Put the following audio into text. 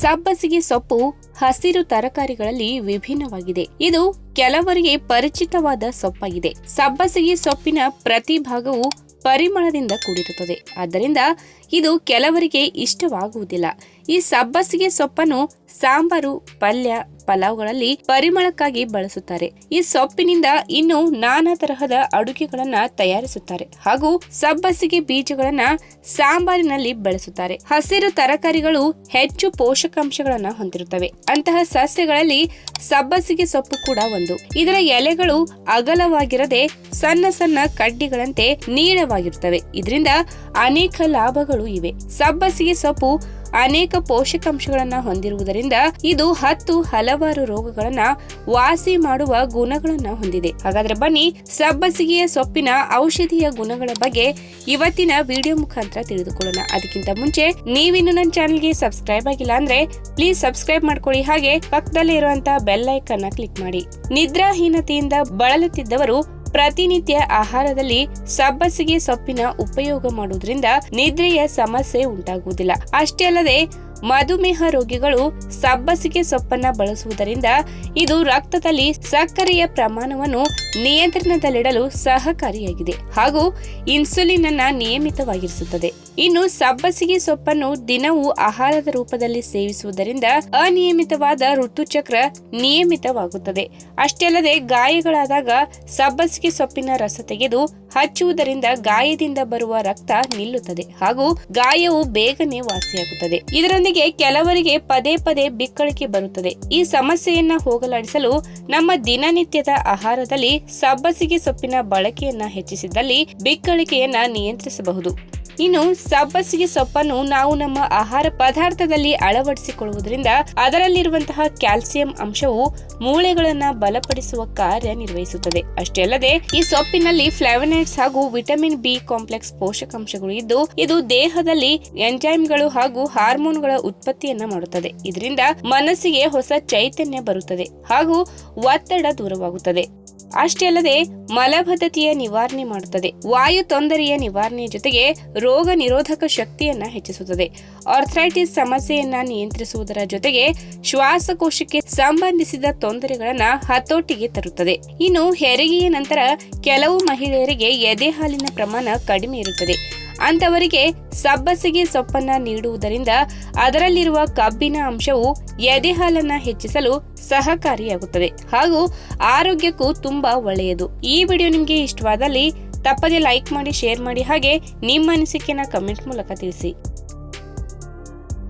ಸಬ್ಬಸಿಗೆ ಸೊಪ್ಪು ಹಸಿರು ತರಕಾರಿಗಳಲ್ಲಿ ವಿಭಿನ್ನವಾಗಿದೆ. ಇದು ಕೆಲವರಿಗೆ ಪರಿಚಿತವಾದ ಸೊಪ್ಪಾಗಿದೆ. ಸಬ್ಬಸಿಗೆ ಸೊಪ್ಪಿನ ಪ್ರತಿ ಭಾಗವು ಪರಿಮಳದಿಂದ ಕೂಡಿರುತ್ತದೆ. ಆದ್ದರಿಂದ ಇದು ಕೆಲವರಿಗೆ ಇಷ್ಟವಾಗುವುದಿಲ್ಲ. ಈ ಸಬ್ಬಸಿಗೆ ಸೊಪ್ಪನ್ನು ಸಾಂಬಾರು, ಪಲ್ಯ, ಪಲಾವ್ಗಳಲ್ಲಿ ಪರಿಮಳಕ್ಕಾಗಿ ಬಳಸುತ್ತಾರೆ. ಈ ಸೊಪ್ಪಿನಿಂದ ಇನ್ನು ನಾನಾ ತರಹದ ಅಡುಗೆಗಳನ್ನ ತಯಾರಿಸುತ್ತಾರೆ ಹಾಗೂ ಸಬ್ಬಸಿಗೆ ಬೀಜಗಳನ್ನ ಸಾಂಬಾರಿನಲ್ಲಿ ಬಳಸುತ್ತಾರೆ. ಹಸಿರು ತರಕಾರಿಗಳು ಹೆಚ್ಚು ಪೋಷಕಾಂಶಗಳನ್ನ ಹೊಂದಿರುತ್ತವೆ. ಅಂತಹ ಸಸ್ಯಗಳಲ್ಲಿ ಸಬ್ಬಸಿಗೆ ಸೊಪ್ಪು ಕೂಡ ಒಂದು. ಇದರ ಎಲೆಗಳು ಅಗಲವಾಗಿರದೆ ಸಣ್ಣ ಸಣ್ಣ ಕಡ್ಡಿಗಳಂತೆ ನೀಳವಾಗಿರುತ್ತವೆ. ಇದರಿಂದ ಅನೇಕ ಲಾಭಗಳು ಇವೆ. ಸಬ್ಬಸಿಗೆ ಸೊಪ್ಪು ಅನೇಕ ಪೋಷಕಾಂಶಗಳನ್ನ ಹೊಂದಿರುವುದರಿಂದ ಇದು ಹಲವಾರು ರೋಗಗಳನ್ನ ವಾಸಿ ಮಾಡುವ ಗುಣಗಳನ್ನ ಹೊಂದಿದೆ. ಹಾಗಾದ್ರೆ ಬನ್ನಿ ಸಬ್ಬಸಿಗೆಯ ಸೊಪ್ಪಿನ ಔಷಧೀಯ ಗುಣಗಳ ಬಗ್ಗೆ ಇವತ್ತಿನ ವಿಡಿಯೋ ಮುಖಾಂತರ ತಿಳಿದುಕೊಳ್ಳೋಣ. ಅದಕ್ಕಿಂತ ಮುಂಚೆ ನೀವಿನ್ನು ನನ್ನ ಚಾನೆಲ್ಗೆ ಸಬ್ಸ್ಕ್ರೈಬ್ ಆಗಿಲ್ಲ ಅಂದ್ರೆ ಪ್ಲೀಸ್ ಸಬ್ಸ್ಕ್ರೈಬ್ ಮಾಡ್ಕೊಳ್ಳಿ. ಹಾಗೆ ಪಕ್ಕದಲ್ಲಿ ಇರುವಂತಹ ಬೆಲ್ ಐಕಾನ್ ಅನ್ನು ಕ್ಲಿಕ್ ಮಾಡಿ. ನಿದ್ರಾಹೀನತೆಯಿಂದ ಬಳಲುತ್ತಿದ್ದವರು ಪ್ರತಿನಿತ್ಯ ಆಹಾರದಲ್ಲಿ ಸಬ್ಬಸಿಗೆ ಸೊಪ್ಪಿನ ಉಪಯೋಗ ಮಾಡುವುದರಿಂದ ನಿದ್ರೆಯ ಸಮಸ್ಯೆ ಉಂಟಾಗುವುದಿಲ್ಲ. ಅಷ್ಟೇ ಅಲ್ಲದೆ ಮಧುಮೇಹ ರೋಗಿಗಳು ಸಬ್ಬಸಿಗೆ ಸೊಪ್ಪನ್ನ ಬಳಸುವುದರಿಂದ ಇದು ರಕ್ತದಲ್ಲಿ ಸಕ್ಕರೆಯ ಪ್ರಮಾಣವನ್ನು ನಿಯಂತ್ರಣದಲ್ಲಿಡಲು ಸಹಕಾರಿಯಾಗಿದೆ ಹಾಗೂ ಇನ್ಸುಲಿನ್ ಅನ್ನ ನಿಯಮಿತವಾಗಿರಿಸುತ್ತದೆ. ಇನ್ನು ಸಬ್ಬಸಿಗೆ ಸೊಪ್ಪನ್ನು ದಿನವೂ ಆಹಾರದ ರೂಪದಲ್ಲಿ ಸೇವಿಸುವುದರಿಂದ ಅನಿಯಮಿತವಾದ ಋತುಚಕ್ರ ನಿಯಮಿತವಾಗುತ್ತದೆ. ಅಷ್ಟೇ ಅಲ್ಲದೆ ಗಾಯಗಳಾದಾಗ ಸಬ್ಬಸಿಗೆ ಸೊಪ್ಪಿನ ರಸ ತೆಗೆದು ಹಚ್ಚುವುದರಿಂದ ಗಾಯದಿಂದ ಬರುವ ರಕ್ತ ನಿಲ್ಲುತ್ತದೆ ಹಾಗೂ ಗಾಯವು ಬೇಗನೆ ವಾಸಿಯಾಗುತ್ತದೆ. ಇದರೊಂದಿಗೆ ಕೆಲವರಿಗೆ ಪದೇ ಪದೇ ಬಿಕ್ಕಳಿಕೆ ಬರುತ್ತದೆ. ಈ ಸಮಸ್ಯೆಯನ್ನ ಹೋಗಲಾಡಿಸಲು ನಮ್ಮ ದಿನನಿತ್ಯದ ಆಹಾರದಲ್ಲಿ ಸಬ್ಬಸಿಗೆ ಸೊಪ್ಪಿನ ಬಳಕೆಯನ್ನ ಹೆಚ್ಚಿಸಿದಲ್ಲಿ ಬಿಕ್ಕಳಿಕೆಯನ್ನ ನಿಯಂತ್ರಿಸಬಹುದು. ಇನ್ನು ಸಬ್ಬಸಿಗೆ ಸೊಪ್ಪನ್ನು ನಾವು ನಮ್ಮ ಆಹಾರ ಪದಾರ್ಥದಲ್ಲಿ ಅಳವಡಿಸಿಕೊಳ್ಳುವುದರಿಂದ ಅದರಲ್ಲಿರುವಂತಹ ಕ್ಯಾಲ್ಸಿಯಂ ಅಂಶವು ಮೂಳೆಗಳನ್ನ ಬಲಪಡಿಸುವ ಕಾರ್ಯ ನಿರ್ವಹಿಸುತ್ತದೆ. ಅಷ್ಟೇ ಅಲ್ಲದೆ ಈ ಸೊಪ್ಪಿನಲ್ಲಿ ಫ್ಲಾವನಾಯ್ಡ್ಸ್ ಹಾಗೂ ವಿಟಮಿನ್ ಬಿ ಕಾಂಪ್ಲೆಕ್ಸ್ ಪೋಷಕಾಂಶಗಳು ಇದ್ದು ಇದು ದೇಹದಲ್ಲಿ ಎಂಜೈಮ್ಗಳು ಹಾಗೂ ಹಾರ್ಮೋನ್ಗಳ ಉತ್ಪತ್ತಿಯನ್ನ ಮಾಡುತ್ತದೆ. ಇದರಿಂದ ಮನಸ್ಸಿಗೆ ಹೊಸ ಚೈತನ್ಯ ಬರುತ್ತದೆ ಹಾಗೂ ಒತ್ತಡ ದೂರವಾಗುತ್ತದೆ. ಅಷ್ಟೇ ಅಲ್ಲದೆ ಮಲಬದ್ಧತೆಯ ನಿವಾರಣೆ ಮಾಡುತ್ತದೆ. ವಾಯು ತೊಂದರೆಯ ನಿವಾರಣೆಯ ಜೊತೆಗೆ ರೋಗ ನಿರೋಧಕ ಶಕ್ತಿಯನ್ನ ಹೆಚ್ಚಿಸುತ್ತದೆ. ಆರ್ಥರೈಟಿಸ್ ಸಮಸ್ಯೆಯನ್ನ ನಿಯಂತ್ರಿಸುವುದರ ಜೊತೆಗೆ ಶ್ವಾಸಕೋಶಕ್ಕೆ ಸಂಬಂಧಿಸಿದ ತೊಂದರೆಗಳನ್ನ ಹತೋಟಿಗೆ ತರುತ್ತದೆ. ಇನ್ನು ಹೆರಿಗೆಯ ನಂತರ ಕೆಲವು ಮಹಿಳೆಯರಿಗೆ ಎದೆ ಹಾಲಿನ ಪ್ರಮಾಣ ಕಡಿಮೆ ಇರುತ್ತದೆ. ಅಂತವರಿಗೆ ಸಬ್ಬಸಿಗೆ ಸೊಪ್ಪನ್ನ ನೀಡುವುದರಿಂದ ಅದರಲ್ಲಿರುವ ಕಬ್ಬಿನ ಅಂಶವು ಎದೆ ಹಾಲನ್ನ ಹೆಚ್ಚಿಸಲು ಸಹಕಾರಿಯಾಗುತ್ತದೆ ಹಾಗೂ ಆರೋಗ್ಯಕ್ಕೂ ತುಂಬಾ ಒಳ್ಳೆಯದು. ಈ ವಿಡಿಯೋ ನಿಮಗೆ ಇಷ್ಟವಾದಲ್ಲಿ ತಪ್ಪದೆ ಲೈಕ್ ಮಾಡಿ, ಶೇರ್ ಮಾಡಿ, ಹಾಗೆ ನಿಮ್ಮ ಅನಿಸಿಕೆನ ಕಮೆಂಟ್ ಮೂಲಕ ತಿಳಿಸಿ.